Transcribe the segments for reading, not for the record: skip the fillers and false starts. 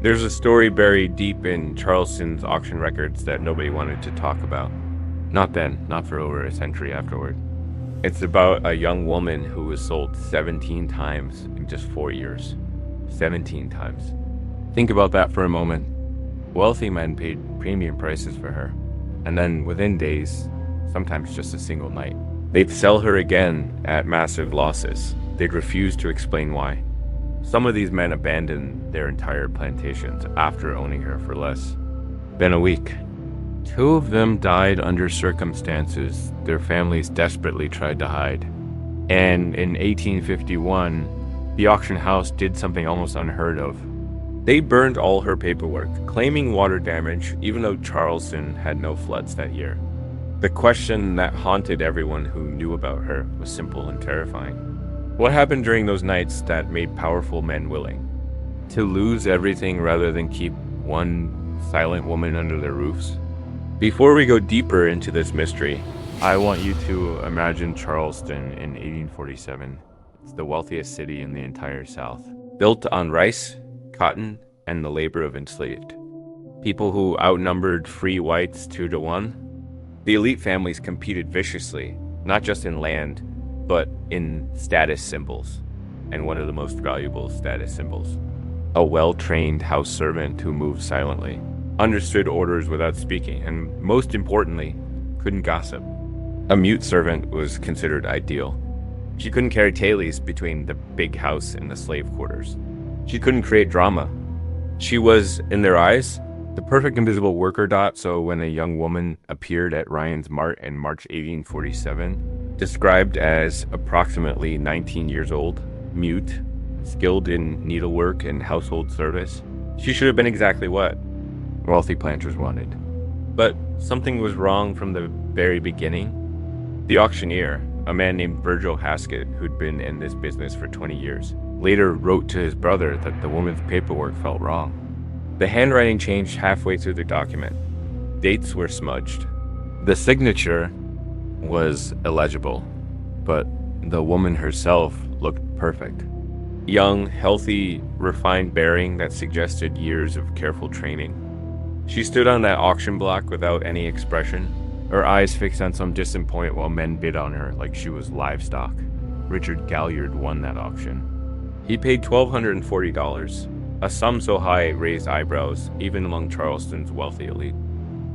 There's a story buried deep in Charleston's auction records that nobody wanted to talk about. Not then, not for over a century afterward. It's about a young woman who was sold 17 times in just 4 years. 17 times. Think about that for a moment. Wealthy men paid premium prices for her, and then within days, sometimes just a single night, they'd sell her again at massive losses. They'd refuse to explain why. Some of these men abandoned their entire plantations after owning her for less than a week. Two of them died under circumstances their families desperately tried to hide. And in 1851, the auction house did something almost unheard of. They burned all her paperwork, claiming water damage, even though Charleston had no floods that year. The question that haunted everyone who knew about her was simple and terrifying. What happened during those nights that made powerful men willing to lose everything rather than keep one silent woman under their roofs? Before we go deeper into this mystery, I want you to imagine Charleston in 1847. It's the wealthiest city in the entire South, built on rice, cotton, and the labor of enslaved. People who outnumbered free whites 2-1. The elite families competed viciously, not just in land, but in status symbols, and one of the most valuable status symbols. A well-trained house servant who moved silently, understood orders without speaking, and most importantly, couldn't gossip. A mute servant was considered ideal. She couldn't carry tailies between the big house and the slave quarters. She couldn't create drama. She was, in their eyes, the perfect invisible worker dot, so when a young woman appeared at Ryan's Mart in March 1847, described as approximately 19 years old, mute, skilled in needlework and household service, she should have been exactly what wealthy planters wanted. But something was wrong from the very beginning. The auctioneer, a man named Virgil Haskett, who'd been in this business for 20 years, later wrote to his brother that the woman's paperwork felt wrong. The handwriting changed halfway through the document. Dates were smudged. The signature was illegible, but the woman herself looked perfect. Young, healthy, refined bearing that suggested years of careful training. She stood on that auction block without any expression, her eyes fixed on some distant point while men bid on her like she was livestock. Richard Galliard won that auction. He paid $1,240, a sum so high it raised eyebrows even among Charleston's wealthy elite.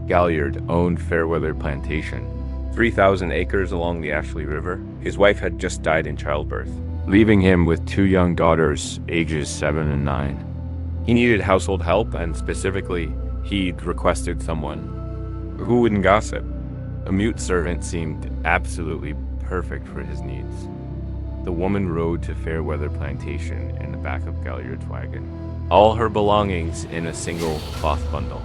Galliard owned Fairweather Plantation, 3,000 acres along the Ashley River. His wife had just died in childbirth, leaving him with two young daughters, ages 7 and 9. He needed household help, and specifically, he'd requested someone who wouldn't gossip. A mute servant seemed absolutely perfect for his needs. The woman rode to Fairweather Plantation in the back of Galliard's wagon, all her belongings in a single cloth bundle.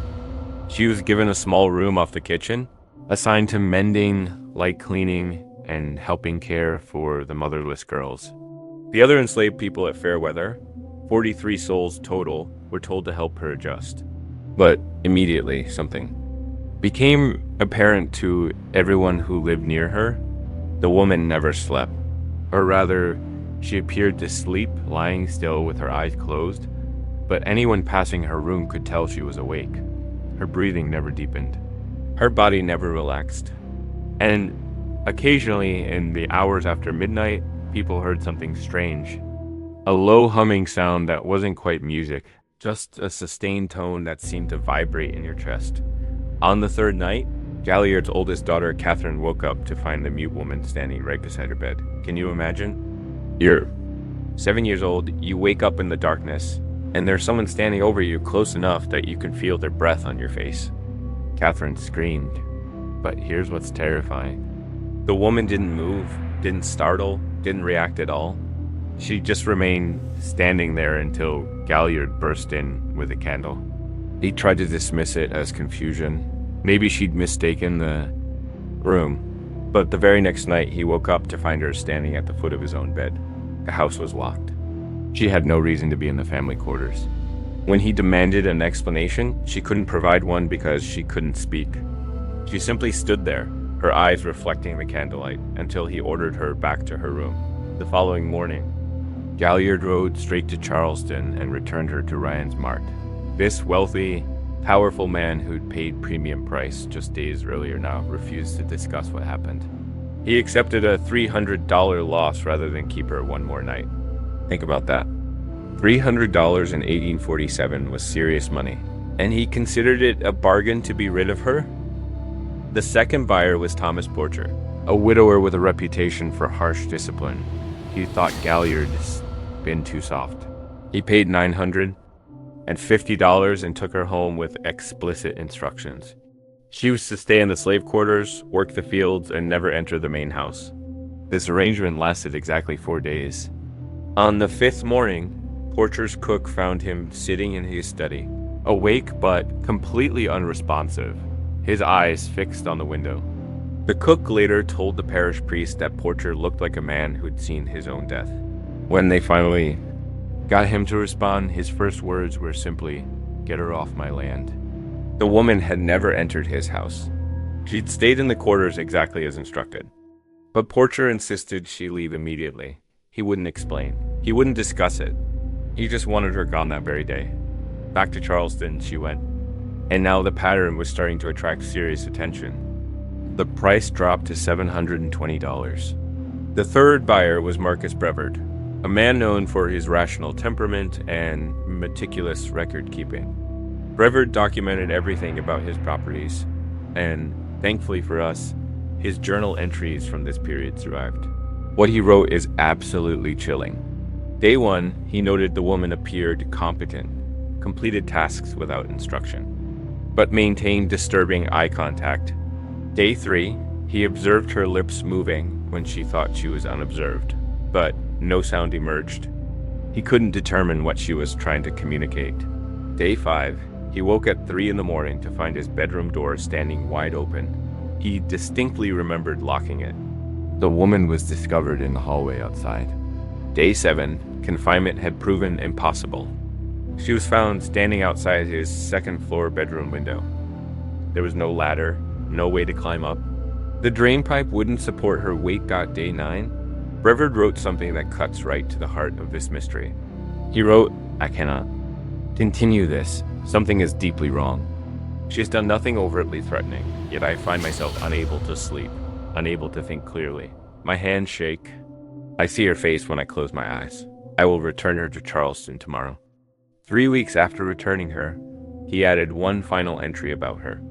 She was given a small room off the kitchen, assigned to mending, light cleaning, and helping care for the motherless girls. The other enslaved people at Fairweather, 43 souls total, were told to help her adjust. But immediately, something became apparent to everyone who lived near her. The woman never slept. Or rather, she appeared to sleep, lying still with her eyes closed, but anyone passing her room could tell she was awake. Her breathing never deepened. Her body never relaxed. And occasionally, in the hours after midnight, people heard something strange. A low humming sound that wasn't quite music, just a sustained tone that seemed to vibrate in your chest. On the third night, Galliard's oldest daughter, Catherine, woke up to find the mute woman standing right beside her bed. Can you imagine? You're 7 years old, you wake up in the darkness, and there's someone standing over you close enough that you can feel their breath on your face. Catherine screamed. But here's what's terrifying. The woman didn't move, didn't startle, didn't react at all. She just remained standing there until Galliard burst in with a candle. He tried to dismiss it as confusion. Maybe she'd mistaken the room. But the very next night, he woke up to find her standing at the foot of his own bed. The house was locked. She had no reason to be in the family quarters. When he demanded an explanation, she couldn't provide one because she couldn't speak. She simply stood there, her eyes reflecting the candlelight, until he ordered her back to her room. The following morning, Galliard rode straight to Charleston and returned her to Ryan's Mart. This wealthy, powerful man who'd paid premium price just days earlier now refused to discuss what happened. He accepted a $300 loss rather than keep her one more night. Think about that. $300 in 1847 was serious money, and he considered it a bargain to be rid of her? The second buyer was Thomas Porcher, a widower with a reputation for harsh discipline. He thought Galliard's been too soft. He paid $950 and took her home with explicit instructions. She was to stay in the slave quarters, work the fields, and never enter the main house. This arrangement lasted exactly 4 days. On the 5th morning, Porcher's cook found him sitting in his study, awake but completely unresponsive, his eyes fixed on the window. The cook later told the parish priest that Porcher looked like a man who'd seen his own death. When they finally got him to respond, his first words were simply, "Get her off my land." The woman had never entered his house. She'd stayed in the quarters exactly as instructed. But Porcher insisted she leave immediately. He wouldn't explain. He wouldn't discuss it. He just wanted her gone that very day. Back to Charleston she went. And now the pattern was starting to attract serious attention. The price dropped to $720. The third buyer was Marcus Brevard, a man known for his rational temperament and meticulous record-keeping. Brevard documented everything about his properties, and thankfully for us, his journal entries from this period survived. What he wrote is absolutely chilling. Day 1, he noted the woman appeared competent, completed tasks without instruction, but maintained disturbing eye contact. Day 3, he observed her lips moving when she thought she was unobserved, but no sound emerged. He couldn't determine what she was trying to communicate. Day 5, he woke at 3 in the morning to find his bedroom door standing wide open. He distinctly remembered locking it. The woman was discovered in the hallway outside. Day 7, confinement had proven impossible. She was found standing outside his second-floor bedroom window. There was no ladder, no way to climb up. The drain pipe wouldn't support her weight. Day 9, Brevard wrote something that cuts right to the heart of this mystery. He wrote, "I cannot continue this. Something is deeply wrong. She has done nothing overtly threatening, yet I find myself unable to sleep, unable to think clearly. My hands shake. I see her face when I close my eyes. I will return her to Charleston tomorrow." 3 weeks after returning her, he added one final entry about her.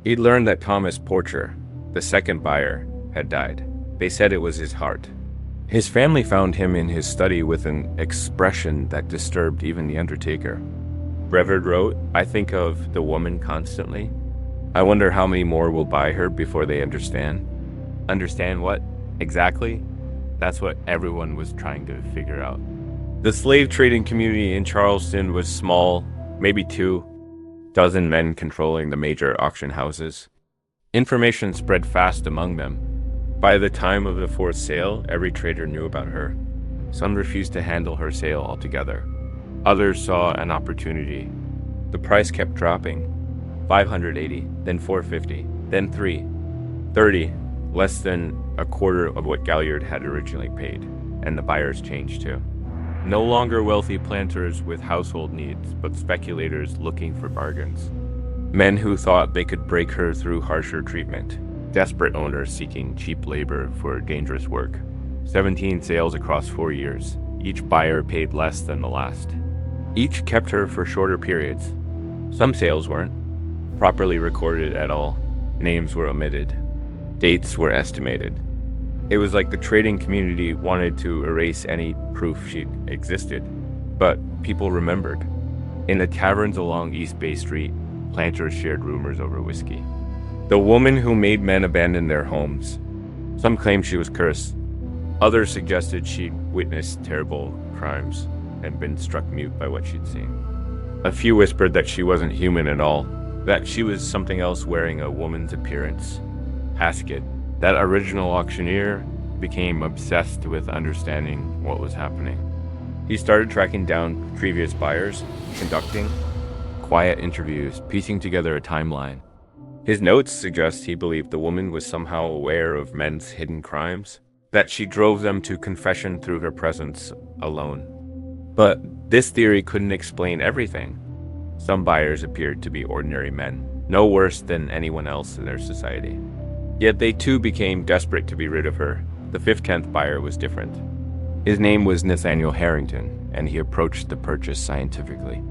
He'd learned that Thomas Porcher, the second buyer, had died. They said it was his heart. His family found him in his study with an expression that disturbed even the undertaker. Brevard wrote, "I think of the woman constantly. I wonder how many more will buy her before they understand." Understand what? Exactly? That's what everyone was trying to figure out. The slave trading community in Charleston was small, maybe 2 dozen men controlling the major auction houses. Information spread fast among them. By the time of the 4th sale, every trader knew about her. Some refused to handle her sale altogether. Others saw an opportunity. The price kept dropping. $580, then $450, then $330, less than a quarter of what Galliard had originally paid, and the buyers changed too. No longer wealthy planters with household needs, but speculators looking for bargains. Men who thought they could break her through harsher treatment. Desperate owners seeking cheap labor for dangerous work. 17 sales across 4 years. Each buyer paid less than the last. Each kept her for shorter periods. Some sales weren't properly recorded at all. Names were omitted. Dates were estimated. It was like the trading community wanted to erase any proof she existed. But people remembered. In the taverns along East Bay Street, planters shared rumors over whiskey. The woman who made men abandon their homes. Some claimed she was cursed. Others suggested she'd witnessed terrible crimes and been struck mute by what she'd seen. A few whispered that she wasn't human at all, that she was something else wearing a woman's appearance. Haskett, that original auctioneer, became obsessed with understanding what was happening. He started tracking down previous buyers, conducting quiet interviews, piecing together a timeline. His notes suggest he believed the woman was somehow aware of men's hidden crimes, that she drove them to confession through her presence alone. But this theory couldn't explain everything. Some buyers appeared to be ordinary men, no worse than anyone else in their society. Yet they too became desperate to be rid of her. The 10th buyer was different. His name was Nathaniel Harrington, and he approached the purchase scientifically.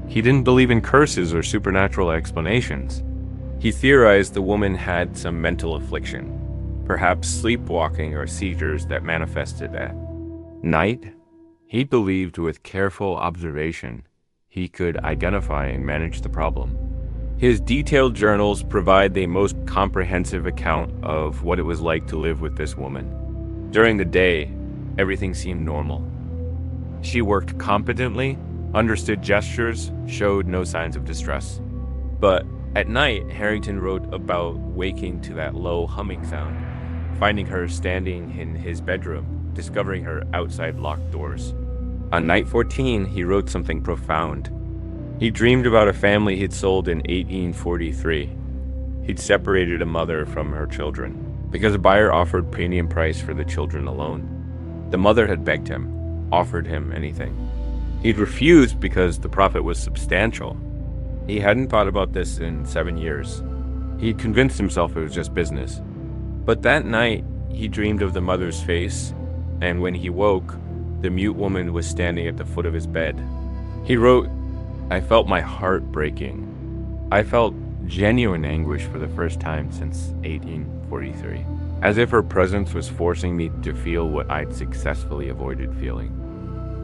He didn't believe in curses or supernatural explanations. He theorized the woman had some mental affliction, perhaps sleepwalking or seizures that manifested at night. He believed with careful observation he could identify and manage the problem. His detailed journals provide the most comprehensive account of what it was like to live with this woman. During the day, everything seemed normal. She worked competently, understood gestures, showed no signs of distress. But at night, Harrington wrote about waking to that low humming sound, finding her standing in his bedroom, discovering her outside locked doors. On night 14, he wrote something profound. He dreamed about a family he'd sold in 1843. He'd separated a mother from her children because a buyer offered premium price for the children alone. The mother had begged him, offered him anything. He'd refused because the profit was substantial. He hadn't thought about this in 7 years. He'd convinced himself it was just business. But that night, he dreamed of the mother's face, and when he woke, the mute woman was standing at the foot of his bed. He wrote, "I felt my heart breaking. I felt genuine anguish for the first time since 1843, as if her presence was forcing me to feel what I'd successfully avoided feeling.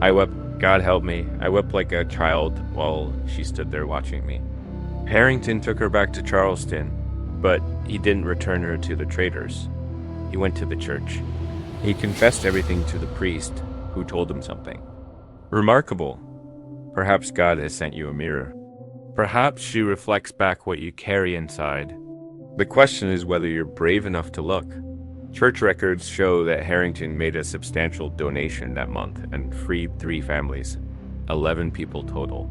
I wept, God help me, I wept like a child while she stood there watching me." Harrington took her back to Charleston, but he didn't return her to the traders. He went to the church. He confessed everything to the priest, who told him something. Remarkable. Perhaps God has sent you a mirror. Perhaps she reflects back what you carry inside. The question is whether you're brave enough to look. Church records show that Harrington made a substantial donation that month and freed 3 families, 11 people total.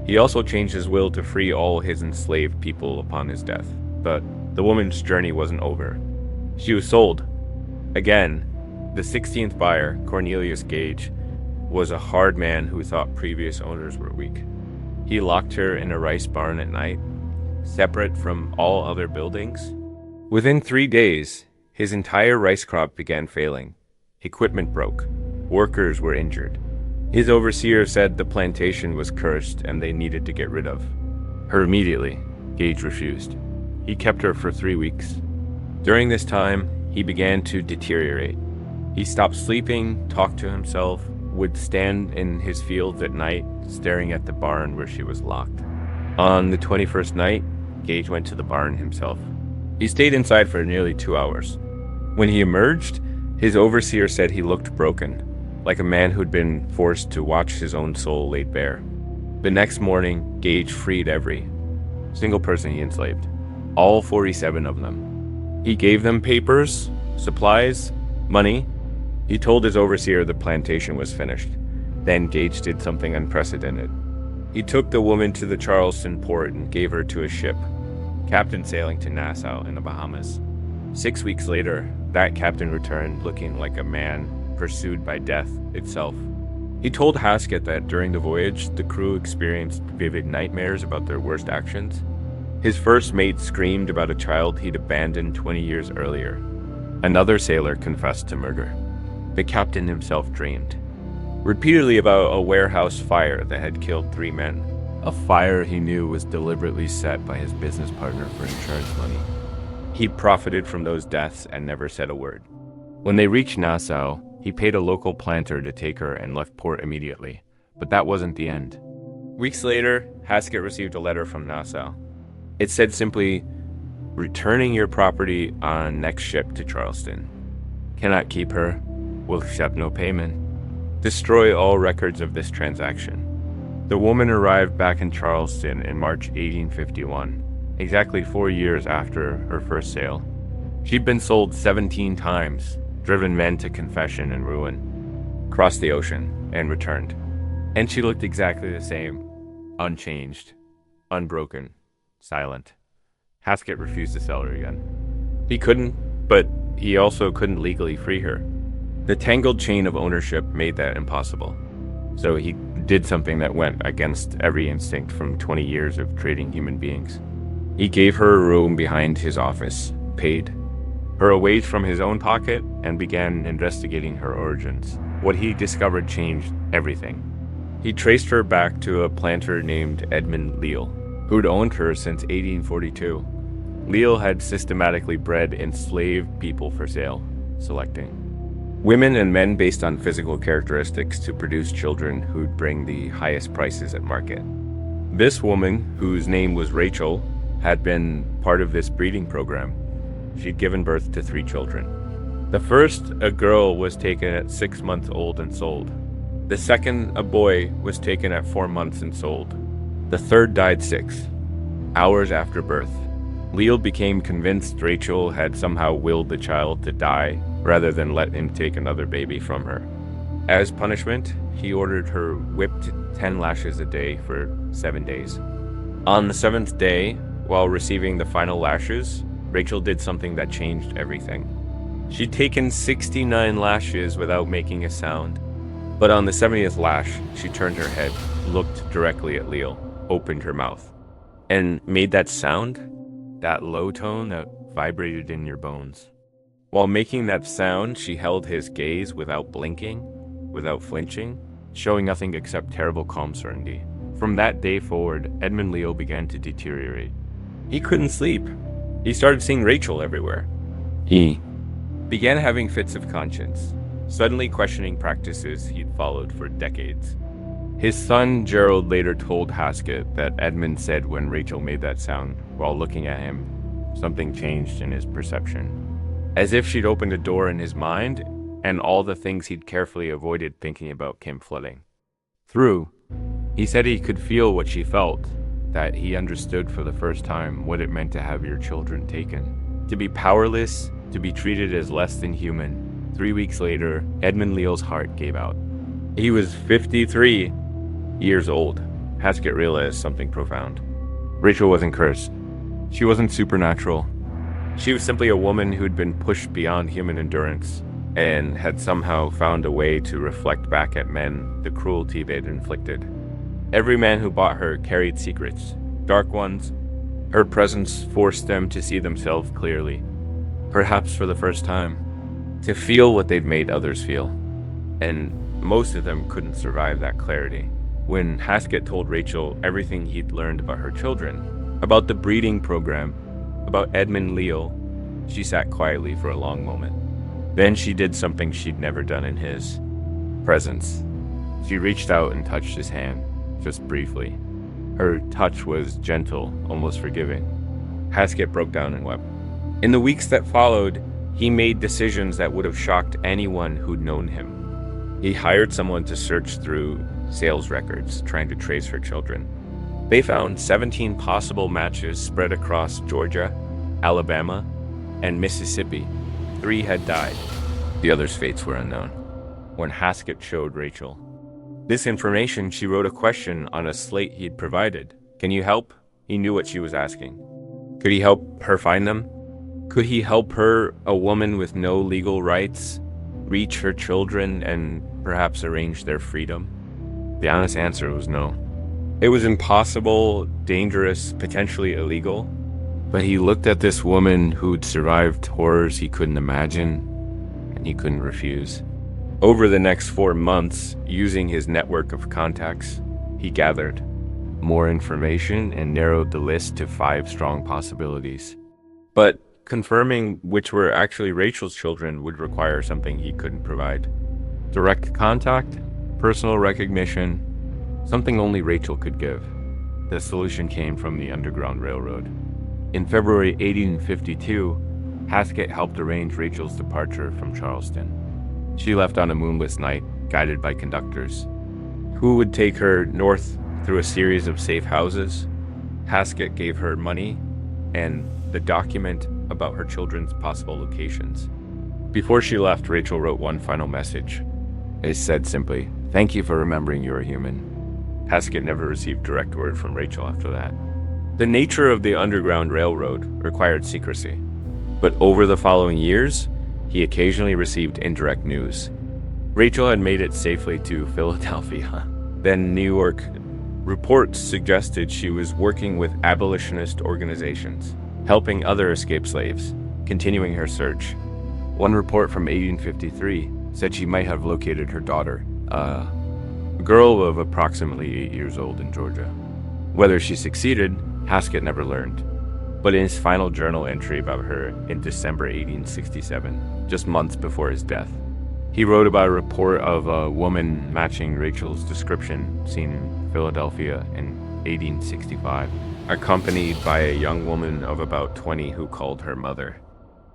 He also changed his will to free all his enslaved people upon his death, but the woman's journey wasn't over. She was sold. Again, the 16th buyer, Cornelius Gage, was a hard man who thought previous owners were weak. He locked her in a rice barn at night, separate from all other buildings. Within 3 days, his entire rice crop began failing. Equipment broke. Workers were injured. His overseer said the plantation was cursed and they needed to get rid of her immediately. Gage refused. He kept her for 3 weeks. During this time, he began to deteriorate. He stopped sleeping, talked to himself, would stand in his fields at night, staring at the barn where she was locked. On the 21st night, Gage went to the barn himself. He stayed inside for nearly 2 hours. When he emerged, his overseer said he looked broken, like a man who'd been forced to watch his own soul laid bare. The next morning, Gage freed every single person he enslaved, all 47 of them. He gave them papers, supplies, money. He told his overseer the plantation was finished. Then Gage did something unprecedented. He took the woman to the Charleston port and gave her to a ship, captain sailing to Nassau in the Bahamas. 6 weeks later, that captain returned looking like a man pursued by death itself. He told Haskett that during the voyage, the crew experienced vivid nightmares about their worst actions. His first mate screamed about a child he'd abandoned 20 years earlier. Another sailor confessed to murder. The captain himself dreamed repeatedly about a warehouse fire that had killed 3 men. A fire he knew was deliberately set by his business partner for insurance money. He profited from those deaths and never said a word. When they reached Nassau, he paid a local planter to take her and left port immediately. But that wasn't the end. Weeks later, Haskett received a letter from Nassau. It said simply, "Returning your property on next ship to Charleston. Cannot keep her. Will accept no payment. Destroy all records of this transaction." The woman arrived back in Charleston in March 1851, exactly 4 years after her first sale. She'd been sold 17 times, driven men to confession and ruin, crossed the ocean, and returned. And she looked exactly the same, unchanged, unbroken, silent. Haskett refused to sell her again. He couldn't, but he also couldn't legally free her. The tangled chain of ownership made that impossible. So he did something that went against every instinct from 20 years of trading human beings. He gave her a room behind his office, paid her a wage from his own pocket, and began investigating her origins. What he discovered changed everything. He traced her back to a planter named Edmund Leal, who'd owned her since 1842. Leal had systematically bred enslaved people for sale, selecting women and men based on physical characteristics to produce children who'd bring the highest prices at market. This woman, whose name was Rachel, had been part of this breeding program. She'd given birth to 3 children. The first, a girl, was taken at 6 months old and sold. The second, a boy, was taken at 4 months and sold. The third died 6 hours after birth. Leal became convinced Rachel had somehow willed the child to die rather than let him take another baby from her. As punishment, he ordered her whipped 10 lashes a day for 7 days. On the 7th day, while receiving the final lashes, Rachel did something that changed everything. She'd taken 69 lashes without making a sound. But on the 70th lash, she turned her head, looked directly at Leal, opened her mouth, and made that sound, that low tone that vibrated in your bones. While making that sound, she held his gaze without blinking, without flinching, showing nothing except terrible calm certainty. From that day forward, Edmund Leal began to deteriorate. He couldn't sleep. He started seeing Rachel everywhere. He began having fits of conscience, suddenly questioning practices he'd followed for decades. His son, Gerald, later told Haskett that Edmund said when Rachel made that sound, while looking at him, something changed in his perception. As if she'd opened a door in his mind, and all the things he'd carefully avoided thinking about came flooding through. He said he could feel what she felt, that he understood for the first time what it meant to have your children taken. To be powerless, to be treated as less than human. 3 weeks later, Edmund Leal's heart gave out. He was 53 years old. Haskett realized something profound. Rachel wasn't cursed. She wasn't supernatural. She was simply a woman who'd been pushed beyond human endurance and had somehow found a way to reflect back at men the cruelty they'd inflicted. Every man who bought her carried secrets, dark ones. Her presence forced them to see themselves clearly, perhaps for the first time, to feel what they'd made others feel. And most of them couldn't survive that clarity. When Haskett told Rachel everything he'd learned about her children, about the breeding program, about Edmund Leal, she sat quietly for a long moment. Then she did something she'd never done in his presence. She reached out and touched his hand, just briefly. Her touch was gentle, almost forgiving. Haskett broke down and wept. In the weeks that followed, he made decisions that would have shocked anyone who'd known him. He hired someone to search through sales records, trying to trace her children. They found 17 possible matches spread across Georgia, Alabama, and Mississippi. 3 had died. The others' fates were unknown. When Haskett showed Rachel this information, she wrote a question on a slate he'd provided. Can you help? He knew what she was asking. Could he help her find them? Could he help her, a woman with no legal rights, reach her children and perhaps arrange their freedom? The honest answer was no. It was impossible, dangerous, potentially illegal. But he looked at this woman who'd survived horrors he couldn't imagine, and he couldn't refuse. Over the next 4 months, using his network of contacts, he gathered more information and narrowed the list to 5 strong possibilities. But confirming which were actually Rachel's children would require something he couldn't provide. Direct contact, personal recognition, something only Rachel could give. The solution came from the Underground Railroad. In February 1852, Haskett helped arrange Rachel's departure from Charleston. She left on a moonless night, guided by conductors, who would take her north through a series of safe houses. Haskett gave her money and the document about her children's possible locations. Before she left, Rachel wrote one final message. It said simply, "Thank you for remembering you're a human." Haskett never received direct word from Rachel after that. The nature of the Underground Railroad required secrecy, but over the following years, he occasionally received indirect news. Rachel had made it safely to Philadelphia, Then New York reports suggested she was working with abolitionist organizations, helping other escaped slaves, continuing her search. One report from 1853 said she might have located her daughter, a girl of approximately 8 years old in Georgia. Whether she succeeded, Haskett never learned. But in his final journal entry about her in December 1867, just months before his death, he wrote about a report of a woman matching Rachel's description seen in Philadelphia in 1865, accompanied by a young woman of about 20 who called her mother.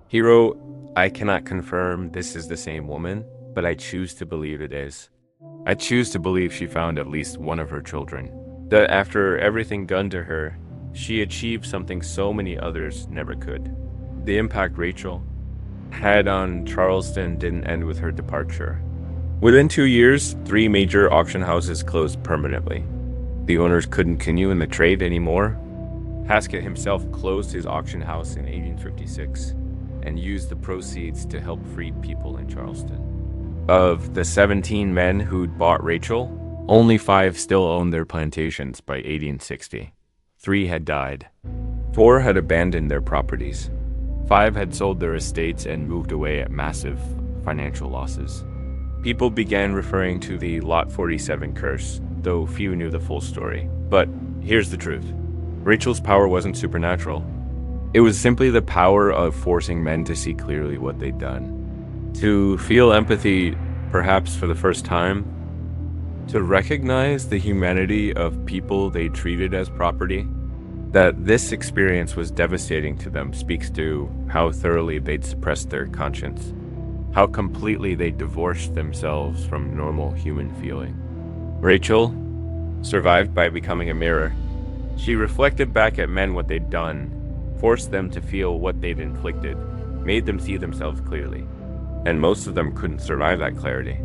He wrote, "I cannot confirm this is the same woman, but I choose to believe it is. I choose to believe she found at least one of her children, that after everything done to her, she achieved something so many others never could." The impact Rachel had on Charleston didn't end with her departure. Within 2 years, 3 major auction houses closed permanently. The owners couldn't continue in the trade anymore. Haskett himself closed his auction house in 1856 and used the proceeds to help freed people in Charleston. Of the 17 men who'd bought Rachel, only 5 still owned their plantations by 1860. 3 had died. 4 had abandoned their properties. 5 had sold their estates and moved away at massive financial losses. People began referring to the Lot 47 curse, though few knew the full story. But here's the truth. Rachel's power wasn't supernatural. It was simply the power of forcing men to see clearly what they'd done, to feel empathy, perhaps for the first time, to recognize the humanity of people they treated as property. That this experience was devastating to them speaks to how thoroughly they'd suppressed their conscience, how completely they divorced themselves from normal human feeling. Rachel survived by becoming a mirror. She reflected back at men what they'd done, forced them to feel what they'd inflicted, made them see themselves clearly. And most of them couldn't survive that clarity.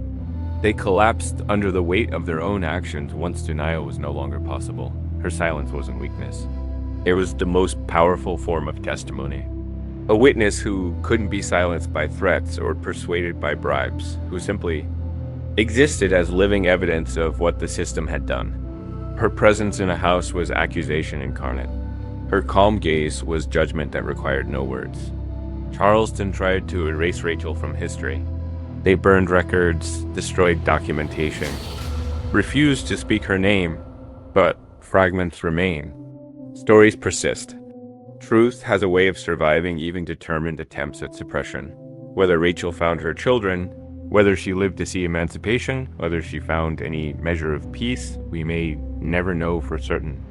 They collapsed under the weight of their own actions once denial was no longer possible. Her silence wasn't weakness. It was the most powerful form of testimony. A witness who couldn't be silenced by threats or persuaded by bribes, who simply existed as living evidence of what the system had done. Her presence in a house was accusation incarnate. Her calm gaze was judgment that required no words. Charleston tried to erase Rachel from history. They burned records, destroyed documentation, refused to speak her name, but fragments remain. Stories persist. Truth has a way of surviving even determined attempts at suppression. Whether Rachel found her children, whether she lived to see emancipation, whether she found any measure of peace, we may never know for certain.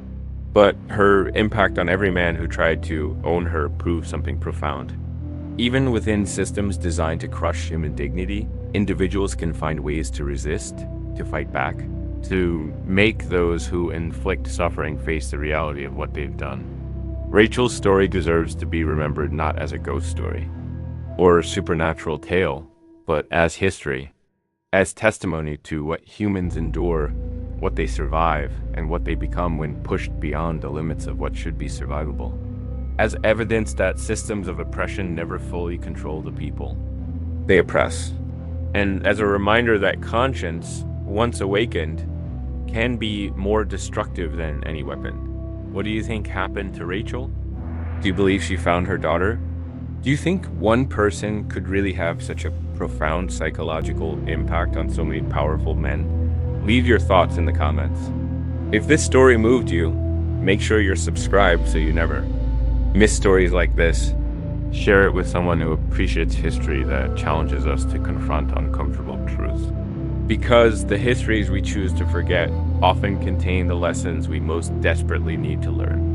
But her impact on every man who tried to own her proved something profound. Even within systems designed to crush human dignity, individuals can find ways to resist, to fight back, to make those who inflict suffering face the reality of what they've done. Rachel's story deserves to be remembered not as a ghost story or a supernatural tale, but as history, as testimony to what humans endure, what they survive, and what they become when pushed beyond the limits of what should be survivable. As evidence that systems of oppression never fully control the people. They oppress. And as a reminder that conscience, once awakened, can be more destructive than any weapon. What do you think happened to Rachel? Do you believe she found her daughter? Do you think one person could really have such a profound psychological impact on so many powerful men? Leave your thoughts in the comments. If this story moved you, make sure you're subscribed so you never miss stories like this. Share it with someone who appreciates history that challenges us to confront uncomfortable truths. Because the histories we choose to forget often contain the lessons we most desperately need to learn.